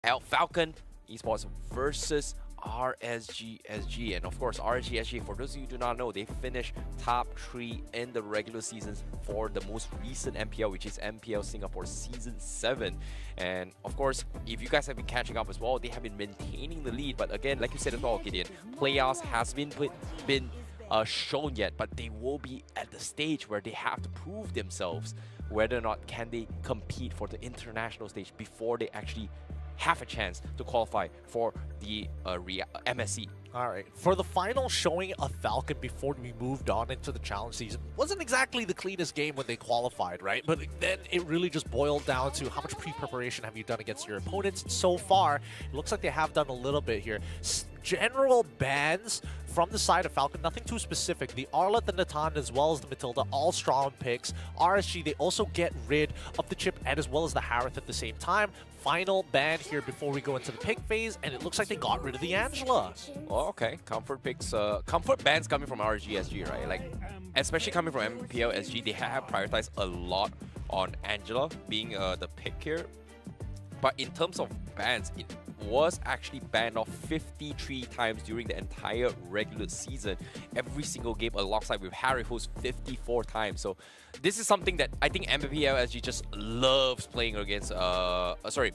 FALCON Esports versus RSG SG. And of course, RSG SG, for those of you who do not know, they finished top 3 in the regular seasons for the most recent MPL, which is MPL Singapore Season 7. And of course, if you guys have been catching up as well, they have been maintaining the lead. But again, like you said as well, Gideon, playoffs has been shown yet, but they will be at the stage where they have to prove themselves whether or not can they compete for the international stage before they actually have a chance to qualify for the MSC. All right, for the final showing of FALCON before we moved on into the challenge season, wasn't exactly the cleanest game when they qualified, right? But then it really just boiled down to how much pre-preparation have you done against your opponents. So far, it looks like they have done a little bit here. General bans from the side of FALCON, nothing too specific. The Arlet, the Natan, as well as the Matilda, all strong picks. RSG, they also get rid of the Chip and as well as the Harith at the same time. Final ban here before we go into the pick phase, and it looks like they got rid of the Angela. Oh, okay. Comfort picks, comfort bans coming from RSG SG, right? Like, especially coming from MPL SG, they have prioritized a lot on Angela being the pick here. But in terms of bans, it was actually banned off 53 times during the entire regular season. Every single game alongside with Harry, who's 54 times. So this is something that I think MPL SG just loves playing against,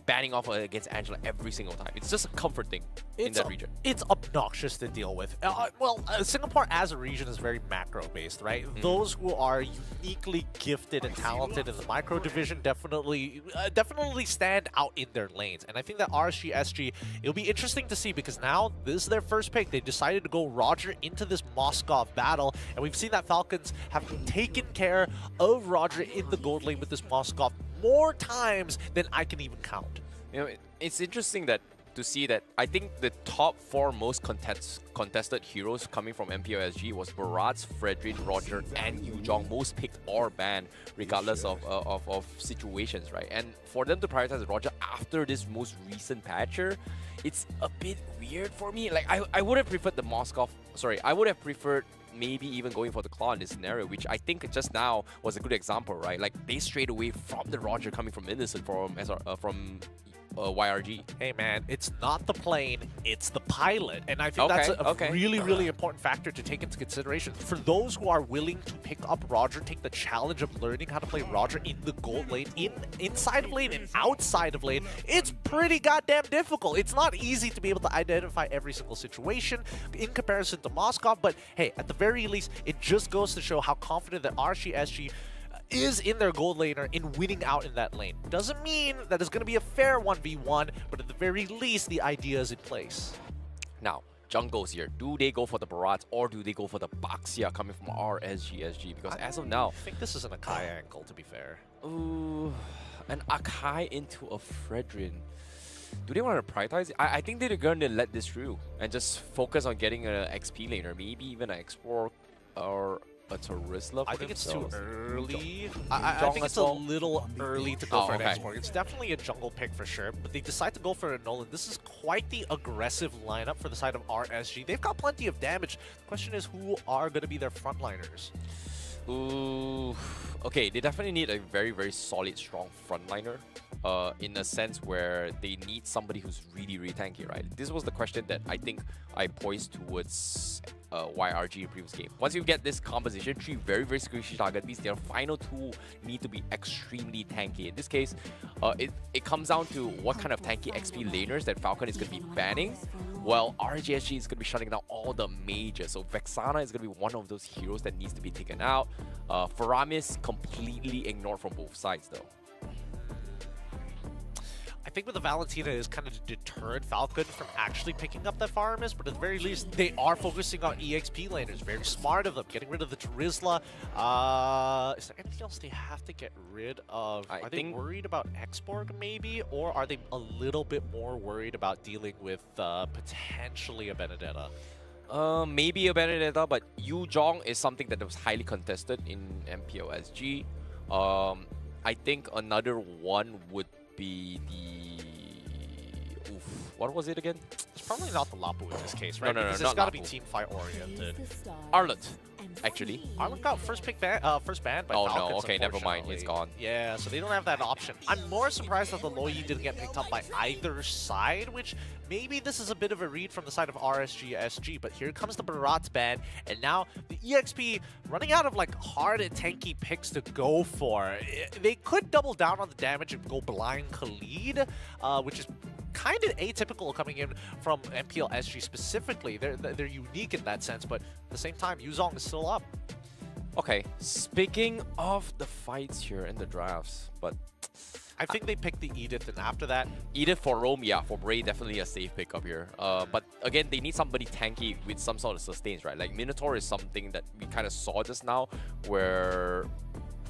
banning off against Angela every single time. It's just a comfort thing in that region. It's obnoxious to deal with. Singapore as a region is very macro-based, right? Those who are uniquely gifted and talented in the micro division definitely stand out in their lanes. And I think that RSG SG, it'll be interesting to see because now this is their first pick. They decided to go Roger into this Moskov battle, and we've seen that Falcons have taken care of Roger in the gold lane with this Moskov more times than I can even count. You know, it's interesting that to see that I think the top 4 most contested heroes coming from MPOSG was Baratz, Fredrin, Roger, and Yujong, most picked or banned regardless of situations, right? And for them to prioritize Roger after this most recent patcher, it's a bit weird for me. Like, I would have preferred the Moskov, I would have preferred maybe even going for the Claw in this scenario, which I think just now was a good example, right? Like, they strayed away from the Roger coming from Innocent from YRG. Hey man, it's not the plane, it's the pilot. And I think that's a really important factor to take into consideration. For those who are willing to pick up Roger, take the challenge of learning how to play Roger in the gold lane, inside of lane and outside of lane, it's pretty goddamn difficult. It's not easy to be able to identify every single situation in comparison to Moskov, but hey, at the very least, it just goes to show how confident that RSG is in their gold laner in winning out in that lane. Doesn't mean that it's going to be a fair 1v1, but at the very least, the idea is in place. Now, jungles here. Do they go for the Barat or do they go for the Baxia coming from RSGSG? Because as of now, I think this is an Akai angle, to be fair. Ooh, an Akai into a Fredrin. Do they want to prioritize it? I think they're going to let this through and just focus on getting an XP laner, maybe even an Export or a Terizla. I think it's too early. I think it's a little early to go for an export. It's definitely a jungle pick for sure, but they decide to go for a Nolan. This is quite the aggressive lineup for the side of RSG. They've got plenty of damage. The question is, who are going to be their frontliners? Ooh, okay, they definitely need a very solid, strong frontliner. In a sense where they need somebody who's really tanky, right? This was the question that I think I posed towards YRG in previous game. Once you get this composition, 3 very squishy target, means their final 2 need to be extremely tanky. In this case, it comes down to what kind of tanky XP laners that FALCON is going to be banning. Well, RGSG is going to be shutting down all the majors. So Vexana is going to be one of those heroes that needs to be taken out. Faramis completely ignored from both sides though. I think with the Valentina is kind of deterred FALCON from actually picking up that Faramis, but at the very least, they are focusing on EXP laners. Very smart of them, getting rid of the Terizla. Is there anything else they have to get rid of? Are they worried about Exborg maybe? Or are they a little bit more worried about dealing with potentially a Benedetta? Maybe a Benedetta, but Yujong is something that was highly contested in MPOSG. I think another one would be the... what was it again? It's probably not the Lapu in this case, right? No, because it's got to be team fight oriented. Arlet, actually. Arlet got first banned by Oh Falcons, no, okay, never mind, he's gone. Yeah, so they don't have that option. I'm more surprised that the Loyi didn't get picked up by either side, which maybe this is a bit of a read from the side of RSG SG, but here comes the Barat's ban, and now the EXP running out of like hard and tanky picks to go for. They could double down on the damage and go blind Khalid, which is kind of atypical coming in from MPL SG specifically. They're unique in that sense, but at the same time, Yuzong is still up. Okay, speaking of the fights here in the drafts, but I think they picked the Edith, and after that, Edith for Rome, yeah, for Bray, definitely a safe pick up here. But again, they need somebody tanky with some sort of sustains, right? Like Minotaur is something that we kind of saw just now, where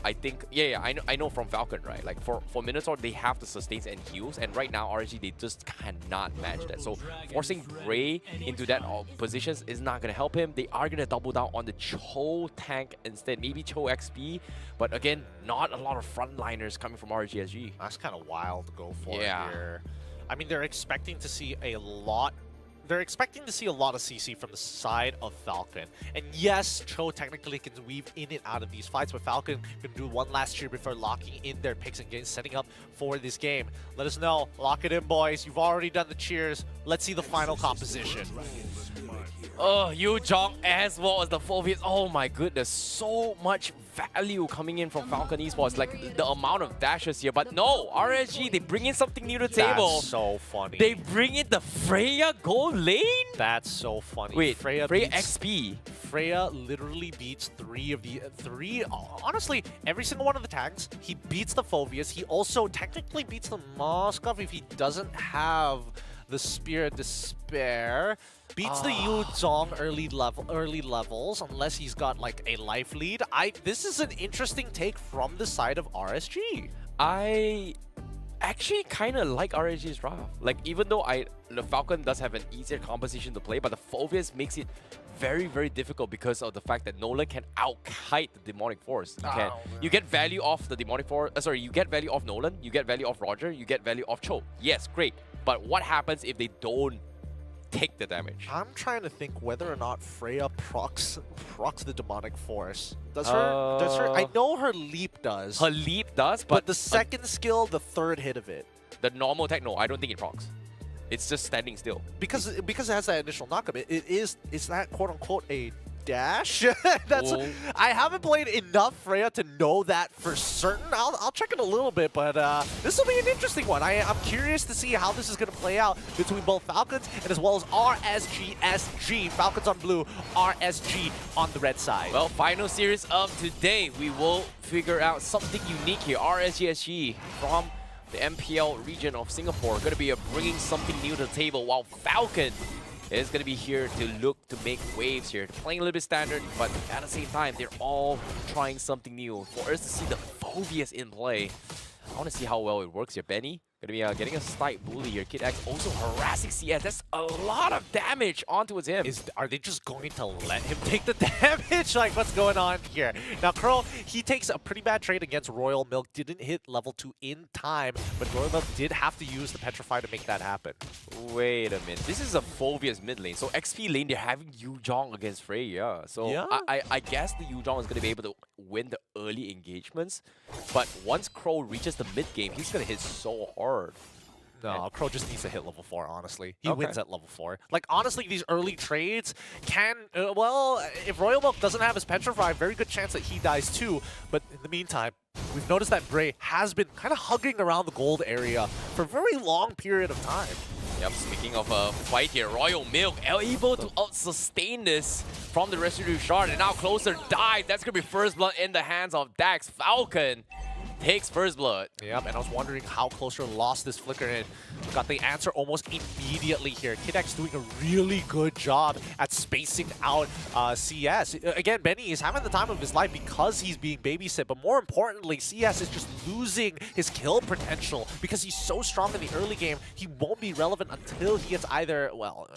I think, I know from Falcon, right? Like for Minotaur, they have the sustains and heals, and right now RSG, they just cannot match that. So forcing Bray into that positions is not gonna help him. They are gonna double down on the Cho tank instead, maybe Cho XP, but again, not a lot of frontliners coming from RSG. That's kind of wild to go for here. I mean, they're expecting to see a lot. They're expecting to see a lot of CC from the side of Falcon. And yes, Cho technically can weave in and out of these fights, but Falcon can do one last cheer before locking in their picks and getting setting up for this game. Let us know. Lock it in, boys. You've already done the cheers. Let's see the final composition. Oh, Yuzong as well as the Phobias. Oh my goodness, so much value coming in from Falcon Esports. Like the amount of dashes here. But no, RSG, they bring in something new to the table. That's so funny. They bring in the Freya gold lane? That's so funny. Wait, Freya XP. Freya literally beats honestly, every single one of the tanks. He beats the Phobias. He also technically beats the Moskov if he doesn't have the Spear of Despair. Beats the Yuzong early levels, unless he's got like a life lead. This is an interesting take from the side of RSG. I actually kind of like RSG's draft. Like, even though the Falcon does have an easier composition to play, but the Phobias makes it very, very difficult because of the fact that Nolan can out-kite the Demonic Force. You get value off the Demonic Force. You get value off Nolan, you get value off Roger, you get value off Cho. Yes, great. But what happens if they don't take the damage? I'm trying to think whether or not Freya procs the Demonic Force. Does her? I know her leap does. Her leap does, but the second skill, the third hit of it. The normal attack, no, I don't think it procs. It's just standing still. Because it has that initial knockup. Is that quote unquote a dash? I haven't played enough Freya to know that for certain. I'll check it a little bit, but this will be an interesting one. I'm curious to see how this is going to play out between both Falcons and as well as RSG SG. Falcons on blue, RSG on the red side. Well, final series of today, we will figure out something unique here. RSG SG from the MPL region of Singapore going to be bringing something new to the table, while Falcon is going to be here to look to make waves here. Playing a little bit standard, but at the same time, they're all trying something new. For us to see the Phobias in play, I want to see how well it works here. Benny going to be getting a slight bully here. Kid X also harassing CS. That's a lot of damage onto him. Are they just going to let him take the damage? Like, what's going on here? Now, Curl, he takes a pretty bad trade against Royal Milk. Didn't hit level 2 in time, but Royal Milk did have to use the Petrify to make that happen. Wait a minute. This is a Phobias mid lane. So XP lane, they're having Yuzong against Freya. So yeah. I guess the Yuzong is going to be able to win the early engagements. But once Crow reaches the mid game, he's going to hit so hard. No, Crow just needs to hit level 4, honestly. He wins at level 4. Like, honestly, these early trades can... well, if Royal Milk doesn't have his Petrify, very good chance that he dies too. But in the meantime, we've noticed that Bray has been kind of hugging around the gold area for a very long period of time. Yep, speaking of a fight here, Royal Milk able to out-sustain this from the Residue Shard, and now Closer dies. That's going to be first blood in the hands of Dax. Falcon takes first blood. Yep, and I was wondering how Closer lost this flicker and got the answer almost immediately here. Kid X doing a really good job at spacing out CS. Again, Benny is having the time of his life because he's being babysit, but more importantly, CS is just losing his kill potential because he's so strong in the early game. He won't be relevant until he gets either, well,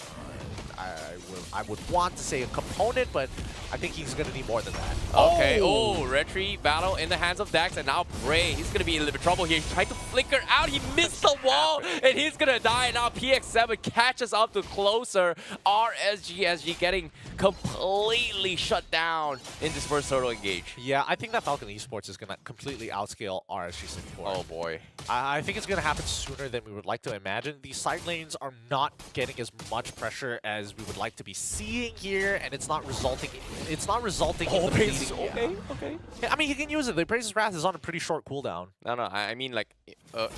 I would want to say a component, but I think he's going to need more than that. Okay, retreat battle in the hands of Dax, and now Bray, he's going to be in a little bit of trouble here. He tried to flicker out, he missed the wall, and he's going to die. And now PX7 catches up to closer. RSG getting completely shut down in this first turtle engage. Yeah, I think that FALCON Esports is going to completely outscale RSG 64. Oh boy. I think it's going to happen sooner than we would like to imagine. These side lanes are not getting as much pressure as we would like to be seeing here, and it's not resulting in the Praise, bleeding. okay. Yeah, I mean, he can use it. The Praise's Wrath is on a pretty short cooldown. No, I mean, like,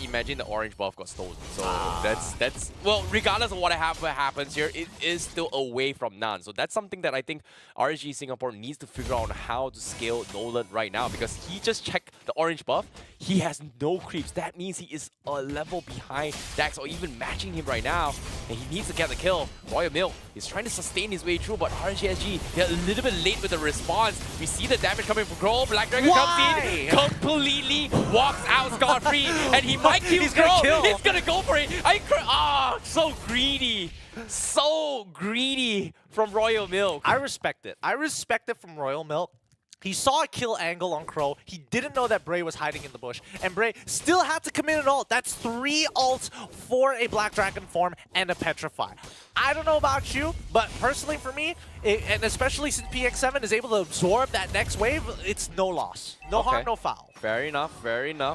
imagine the orange buff got stolen. So that's well, regardless of what happens here, it is still away from none. So that's something that I think RSG Singapore needs to figure out how to scale Nolan right now, because he just checked the orange buff. He has no creeps. That means he is a level behind Dax or even matching him right now. And he needs to get the kill. Royal Milk is trying to sustain his way through, but RSG, they're a little bit late with the response. We see the damage coming from Crow. Black Dragon comes in, completely walks out scot-free, and he might kill Crow. He's gonna go for it. So greedy. So greedy from Royal Milk. I respect it. I respect it from Royal Milk. He saw a kill angle on Crow. He didn't know that Bray was hiding in the bush. And Bray still had to commit an ult. That's 3 ults for a Black Dragon form and a Petrify. I don't know about you, but personally for me, and especially since PX7 is able to absorb that next wave, it's no loss. No harm, no foul. Fair enough.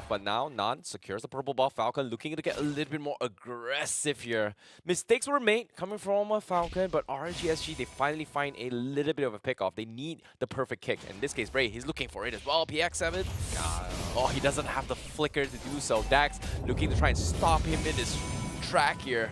But now Nan secures the purple buff. FALCON looking to get a little bit more aggressive here. Mistakes were made coming from FALCON, but RSG, they finally find a little bit of a pick-off. They need the perfect kick. In this case, Bray, he's looking for it as well. PX7, oh, he doesn't have the flicker to do so. Dax looking to try and stop him in his track here.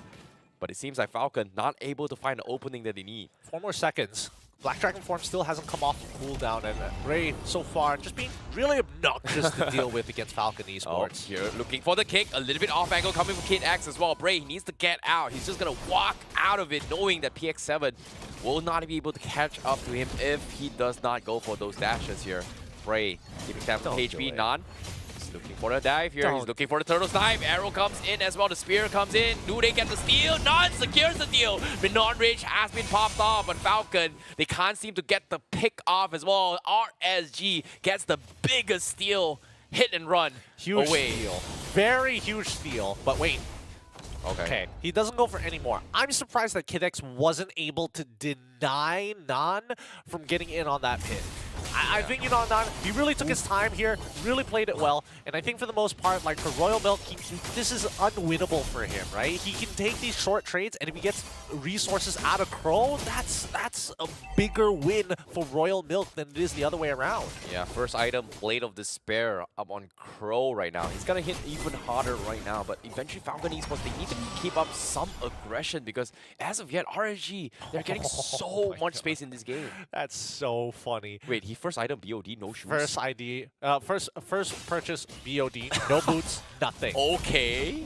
But it seems like FALCON not able to find the opening that they need. 4 more seconds. Black Dragon form still hasn't come off the cooldown, and Bray so far just being really obnoxious to deal with against FALCON Esports. Here looking for the kick, a little bit off angle coming from Kid X as well. Bray needs to get out. He's just gonna walk out of it, knowing that PX7 will not be able to catch up to him if he does not go for those dashes here. Bray giving time for HP. Nan. Looking for a dive here. He's looking for the turtle snipe. Arrow comes in as well. The spear comes in. Do they get the steal? Nan secures the deal. The non-range has been popped off, but FALCON, they can't seem to get the pick off as well. RSG gets the biggest steal. Hit and run. Huge away. Steal. Very huge steal. But wait. Okay. He doesn't go for any more. I'm surprised that Kid X wasn't able to deny Nan from getting in on that pit. I think, you know, Nan, he really took his time here, really played it well, and I think for the most part, like for Royal Milk, this is unwinnable for him, right? He can take these short trades, and if he gets resources out of Crow, that's a bigger win for Royal Milk than it is the other way around. Yeah, first item, Blade of Despair up on Crow right now. He's gonna hit even harder right now, but eventually FALCON Esports, they need to keep up some aggression, because as of yet, RSG, they're getting so much space in this game. That's so funny. Wait, he first item BOD, no shoes. First purchase BOD, no boots, nothing. Okay.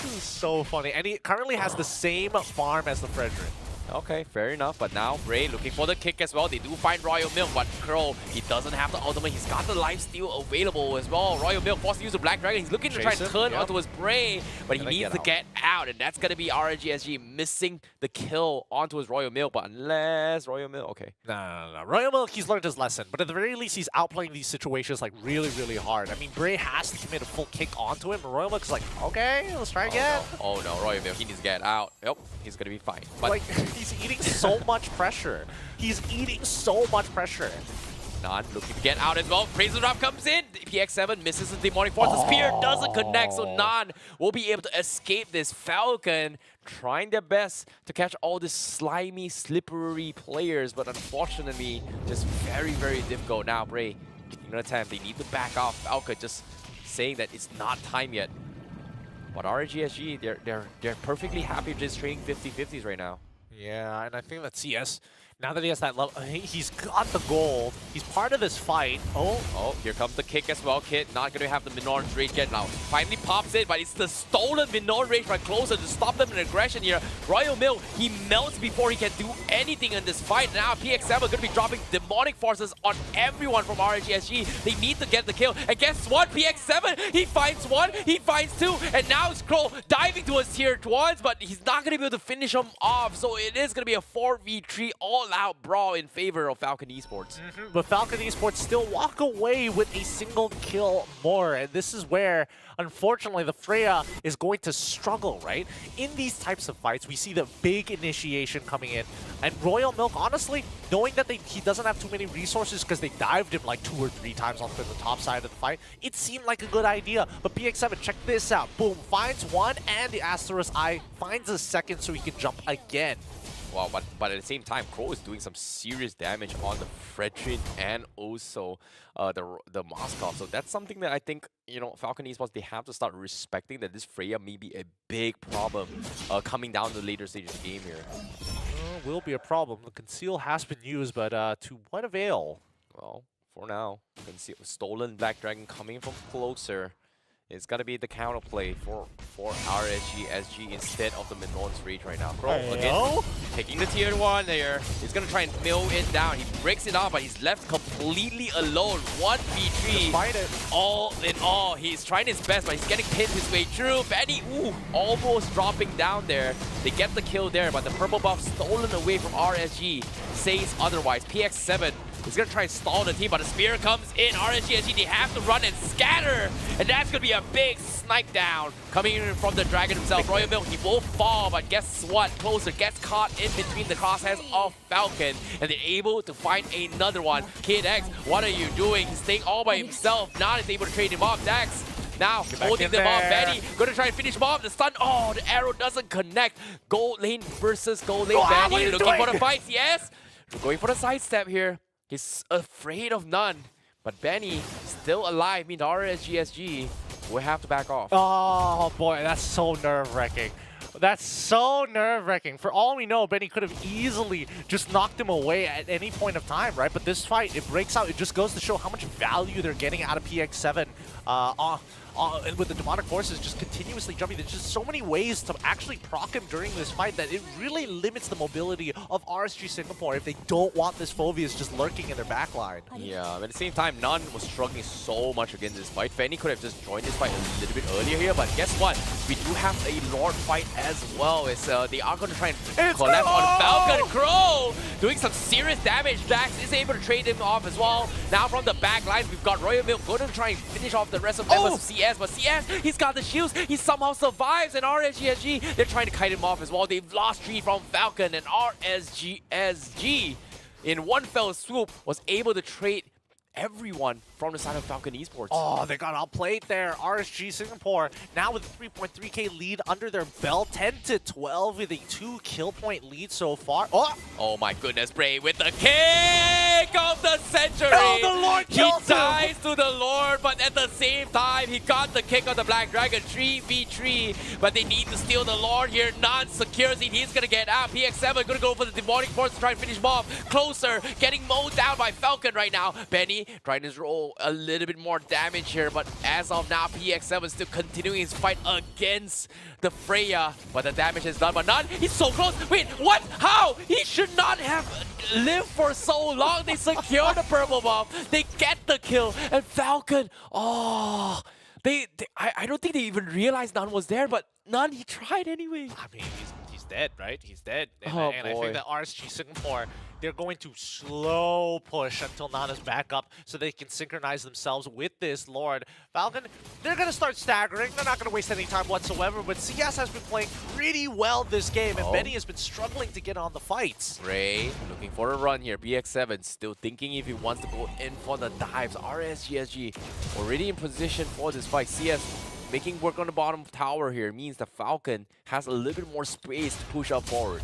This is so funny. And he currently has the same farm as the Frederick. Okay, fair enough. But now Bray looking for the kick as well. They do find Royal Milk, but Crow, he doesn't have the ultimate. He's got the lifesteal available as well. Royal Milk forced to use the Black Dragon. He's looking to try and turn onto his Bray, but he needs to get out, and that's going to be RSG missing the kill onto his Royal Milk. But unless Royal Milk, okay. No. Royal Milk, he's learned his lesson, but at the very least, he's outplaying these situations like really, really hard. I mean, Bray has to commit a full kick onto him, and Royal Milk's like, okay, let's try again. Oh no, Royal Milk, he needs to get out. Yep, he's going to be fine. But like, he's eating so much pressure. He's eating so much pressure. Nan looking to get out as well. Praise's Wrath comes in. PX7 misses the Demonic Force. The spear doesn't connect, so Nan will be able to escape this. FALCON trying their best to catch all these slimy, slippery players, but unfortunately, just very, very difficult. Now, Bray taking another time. They need to back off. FALCON just saying that it's not time yet. But RSG, they're perfectly happy just trading 50-50s right now. Yeah, and I think that CS Now that he has that level, he's got the gold. He's part of this fight. Oh, here comes the kick as well, Kid. Not going to have the Minoran's Rage yet now. Finally pops it, but it's the stolen Minoran Rage right closer to stop them in aggression here. Royal Milk, he melts before he can do anything in this fight. Now PX7 going to be dropping Demonic Forces on everyone from RSG. They need to get the kill. And guess what? PX7, he finds one, he finds two, and now Scroll diving towards tier 1s, but he's not going to be able to finish him off. So it is going to be a 4v3 all-out brawl in favor of FALCON Esports. But FALCON Esports still walk away with a single kill more, and this is where, unfortunately, the Freya is going to struggle, right? In these types of fights, we see the big initiation coming in, and Royal Milk, honestly, knowing that he doesn't have too many resources because they dived him like 2 or 3 times onto the top side of the fight, it seemed like a good idea. But PX7, check this out. Boom, finds one, and the Asterisk Eye finds a second so he can jump again. Wow, but at the same time, Crow is doing some serious damage on the Fredrin and also the Moskov. So that's something that I think, you know, FALCON Esports, they have to start respecting that this Freya may be a big problem coming down the later stages of the game here. Will be a problem. The Conceal has been used, but to what avail? Well, for now, stolen Black Dragon coming from closer. It's got to be the counterplay for RSG SG instead of the Minoran's Rage right now. Crow, again, taking the tier 1 there. He's going to try and mill it down. He breaks it off, but he's left completely alone. 1v3. All in all, he's trying his best, but he's getting pinned his way through. Benny, almost dropping down there. They get the kill there, but the purple buff stolen away from RSG says otherwise. PX7 is going to try and stall the team, but the spear comes in. RSG, they have to run and scatter, and that's going to be a big snipe down coming in from the Dragon himself. Royal Milk, he will fall, but guess what? Closer gets caught in between the crosshairs of FALCON, and they're able to find another one. Kid X, what are you doing? He's staying all by himself. Not is able to trade him off. Dax now holding them off. Benny going to try and finish him off. The stun, the arrow doesn't connect. Gold lane versus gold lane. Benny looking for the fights, yes. We're going for the sidestep here. He's afraid of none, but Benny still alive. Means RSG will have to back off. Oh boy, that's so nerve-wracking. That's so nerve-wracking. For all we know, Benny could have easily just knocked him away at any point of time, right? But this fight, it breaks out. It just goes to show how much value they're getting out of PX7 and with the Demonic Forces just continuously jumping. There's just so many ways to actually proc him during this fight that it really limits the mobility of RSG Singapore if they don't want this Phoveus just lurking in their backline. Yeah, but at the same time, Nun was struggling so much against this fight. Fanny could have just joined this fight a little bit earlier here, but guess what? We do have a Lord fight as well. It's, they are going to try and collapse on FALCON. Crow doing some serious damage. Dax is able to trade him off as well. Now from the back line, we've got Royal Milk going to try and finish off the rest of members of CS. But CS, he's got the shields. He somehow survives. And RSG, they're trying to kite him off as well. They've lost 3 from FALCON. And RSG, in one fell swoop, was able to trade everyone from the side of FALCON Esports. Oh, they got outplayed there. RSG Singapore now with a 3.3k lead under their belt. 10-12 with a 2 kill point lead so far. Oh my goodness, Bray with the kick of the century. Oh, the Lord he dies to the Lord, but at the same time, he got the kick of the Black Dragon. 3v3, but they need to steal the Lord here. None secures it. He's going to get out. PX7 going to go for the Demonic Force to try and finish him off. Closer, getting mowed down by FALCON right now. Benny trying to roll a little bit more damage here, but as of now, PX7 is still continuing his fight against the Freya, but the damage is done. But None, he's so close. Wait, what? How? He should not have lived for so long. They secure the purple buff. They get the kill, and FALCON, I don't think they even realized None was there, but None, he tried anyway. I mean, he's dead, right? He's dead. And, and I think that RSG Singapore, they're going to slow push until Nana's back up so they can synchronize themselves with this Lord. FALCON, they're going to start staggering. They're not going to waste any time whatsoever, but CS has been playing pretty well this game, and Benny has been struggling to get on the fights. Ray looking for a run here. BX7 still thinking if he wants to go in for the dives. RSG already in position for this fight. CS making work on the bottom tower here means the FALCON has a little bit more space to push up forward.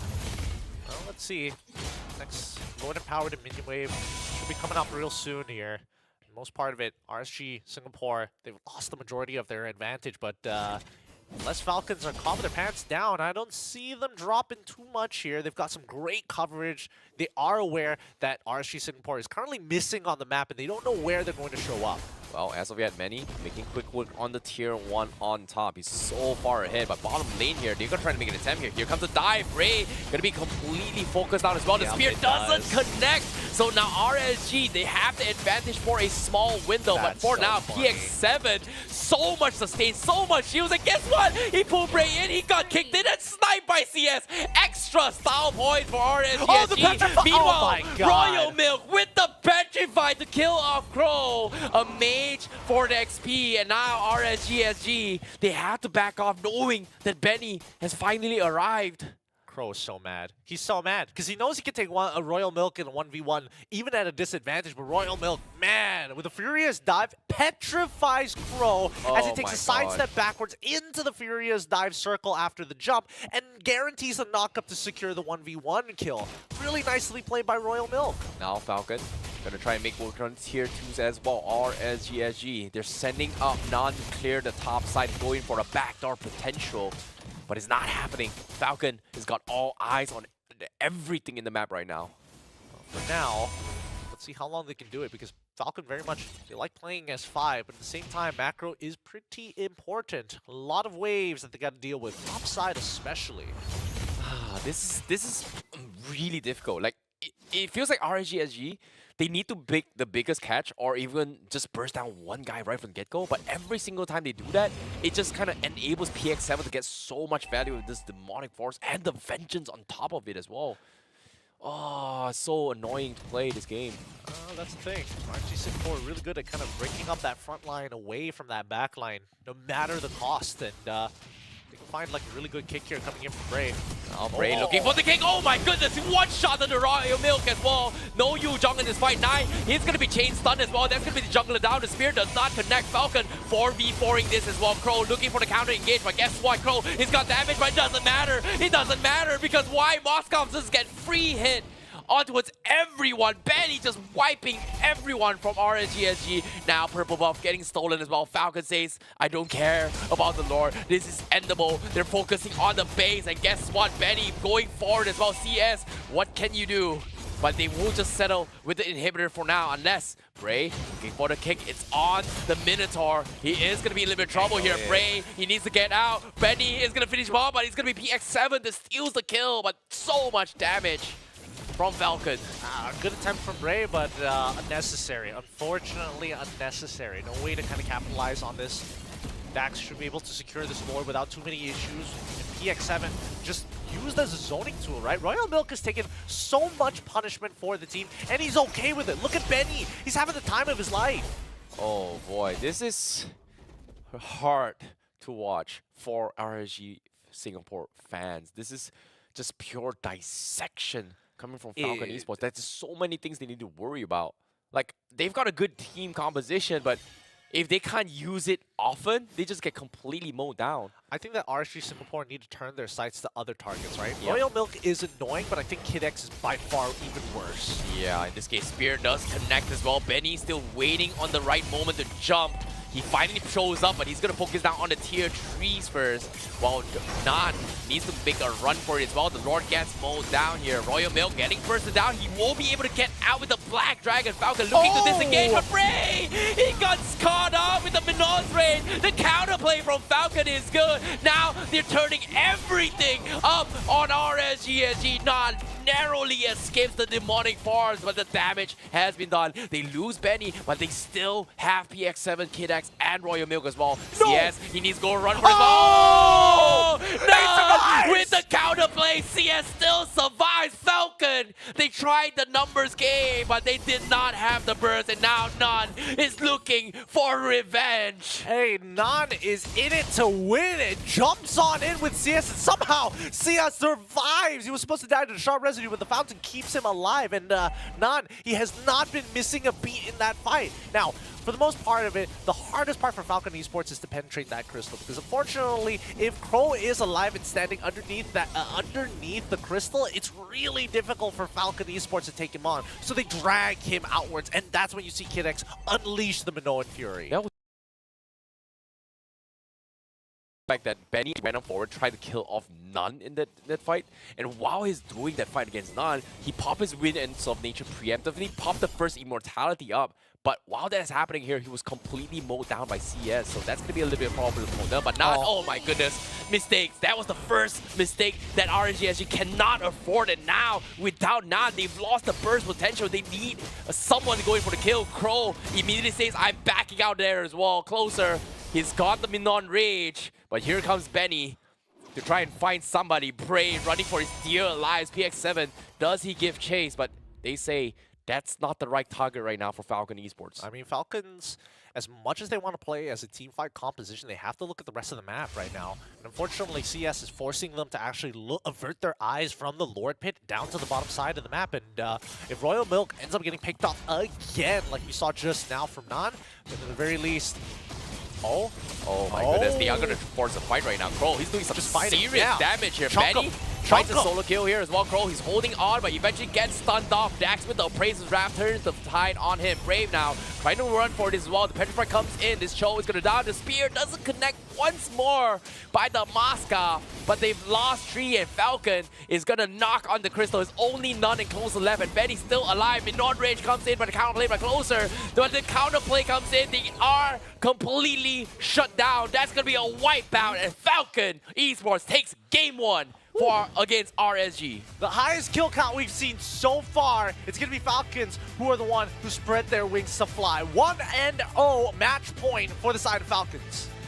Well, let's see. Next Lord Empowered and Minion Wave should be coming up real soon here. Most part of it, RSG Singapore, they've lost the majority of their advantage, but Unless Falcons are calming their pants down, I don't see them dropping too much here. They've got some great coverage. They are aware that RSG Singapore is currently missing on the map, and they don't know where they're going to show up. Well, as of yet, Manny making quick work on the tier 1 on top. He's so far ahead, but bottom lane here, they're gonna try to make an attempt here. Here comes the dive. Ray gonna be completely focused down as well. The spear doesn't connect. So now RSG, they have the advantage for a small window, but for now, PX7, so much sustain, so much shields, and guess what? He pulled Ray in, he got kicked in and sniped by CS. Extra style points for RSG. Oh, the petrify! Meanwhile, oh my God. Royal Milk with the petrify to kill off Crow. Mage for the XP, and now RSG, they have to back off knowing that Benny has finally arrived. Crow is so mad. He's so mad because he knows he can take a Royal Milk in a 1v1 even at a disadvantage, but Royal Milk, man, with a Furious dive, petrifies Crow as he takes a sidestep backwards into the Furious dive circle after the jump and guarantees a knock-up to secure the 1v1 kill. Really nicely played by Royal Milk. Now Falcon gonna try and make work on tier 2s as well. RSG, they're sending up Nan to clear the top side, going for a backdoor potential. But it's not happening. Falcon has got all eyes on everything in the map right now. For now, let's see how long they can do it, because Falcon very much, they like playing S5, but at the same time, macro is pretty important. A lot of waves that they got to deal with, top side especially. This is really difficult. Like, it feels like RSG, they need to make the biggest catch or even just burst down one guy right from the get-go. But every single time they do that, it just kind of enables PX7 to get so much value with this demonic force and the vengeance on top of it as well. Oh, so annoying to play this game. That's the thing. RSG Singapore really good at kind of breaking up that front line away from that back line, no matter the cost. And they can find like a really good kick here coming in from Bray. Oh, Bray looking for the kick. Oh my goodness, one shot on the Royal Milk as well. No Yu Jung in this fight. 9, he's going to be chain stunned as well. That's going to be the jungler down. The spear does not connect. Falcon 4v4ing this as well. Crow looking for the counter engage, but guess what? Crow, he's got damage, but it doesn't matter. It doesn't matter because why? Moscow just get free hit onto everyone. Benny just wiping everyone from RSG. Now purple buff getting stolen as well. Falcon says, I don't care about the lore. This is endable. They're focusing on the base. And guess what? Benny going forward as well. CS, what can you do? But they will just settle with the inhibitor for now, unless Bray looking for the kick. It's on the Minotaur. He is going to be in a little bit of trouble here. Bray, he needs to get out. Benny is going to finish him off, but he's going to be PX7 that steals the kill, but so much damage from Falcon. Good attempt from Bray, but unnecessary. Unfortunately, unnecessary. No way to kind of capitalize on this. Dax should be able to secure this lore without too many issues. And PX7 just used as a zoning tool, right? Royal Milk has taken so much punishment for the team, and he's okay with it. Look at Benny. He's having the time of his life. Oh boy, this is hard to watch for RSG Singapore fans. This is just pure dissection coming from Falcon Esports. There's just so many things they need to worry about. Like, they've got a good team composition, but if they can't use it often, they just get completely mowed down. I think that RSG Singapore need to turn their sights to other targets, right? Yep. Royal Milk is annoying, but I think Kid X is by far even worse. Yeah, in this case, Spear does connect as well. Benny still waiting on the right moment to jump. He finally shows up, but he's going to focus down on the tier 3s first. While Nan needs to make a run for it as well. The Lord gets mowed down here. Royal Milk getting first down. He won't be able to get out with the Black Dragon. Falcon looking to disengage, but Bray! He got caught up with the Minot's raid. The counterplay from Falcon is good. Now they're turning everything up on RSG. Nan narrowly escapes the demonic force, but the damage has been done. They lose Benny, but they still have PX7, Kid X, and Royal Milk as well. No. CS, he needs to go run for his Oh! No! With the counterplay, CS still survives. Falcon, they tried the numbers game, but they did not have the burst, and now Nan is looking for revenge. Hey, Nan is in it to win it. Jumps on in with CS, and somehow CS survives. He was supposed to die to the sharp residue, but the fountain keeps him alive. And Nan, he has not been missing a beat in that fight. Now, for the most part of it, the hardest part for Falcon Esports is to penetrate that crystal, because unfortunately, if Crow is alive and standing underneath that underneath the crystal, it's really difficult for Falcon Esports to take him on. So they drag him outwards, and that's when you see Kid X unleash the Minoan Fury. That respect that Benny ran up forward, tried to kill off None in that fight. And while he's doing that fight against None, he popped his Wind Ends of Nature preemptively, popped the first Immortality up. But while that's happening here, he was completely mowed down by CS, so that's going to be a little bit of a problem for them. But not, oh my goodness, mistakes. That was the first mistake that RSG cannot afford. And now, without Nan, they've lost the burst potential. They need someone going for the kill. Crow immediately says, I'm backing out there as well. Closer, he's got the Minon Rage. But here comes Benny to try and find somebody. Brave running for his dear lives. PX7, does he give chase? But they say, that's not the right target right now for Falcon Esports. I mean, Falcons, as much as they want to play as a team fight composition, they have to look at the rest of the map right now. And unfortunately, CS is forcing them to actually avert their eyes from the Lord Pit down to the bottom side of the map. And if Royal Milk ends up getting picked off again, like we saw just now from Nan, then at the very least... Oh my goodness, they are going to force a fight right now. Crow, he's doing some serious damage here. Benny tries to solo kill here as well. Crow, he's holding on, but eventually gets stunned off. Dax with the Appraiser's Wrath turns the tide on him. Brave now, trying to run for it as well. The Petrify comes in. This Cho is going to down. The Spear doesn't connect once more by the Masca, but they've lost Tree, and Falcon is going to knock on the Crystal. It's only None and Closer left, and Benny's still alive. Minon Rage comes in, but the counterplay by Closer. When the counterplay comes in, they are completely shut down. That's going to be a wipeout, and Falcon Esports takes game 1 against RSG. The highest kill count we've seen so far, it's going to be Falcons who are the one who spread their wings to fly. 1-0 match point for the side of Falcons.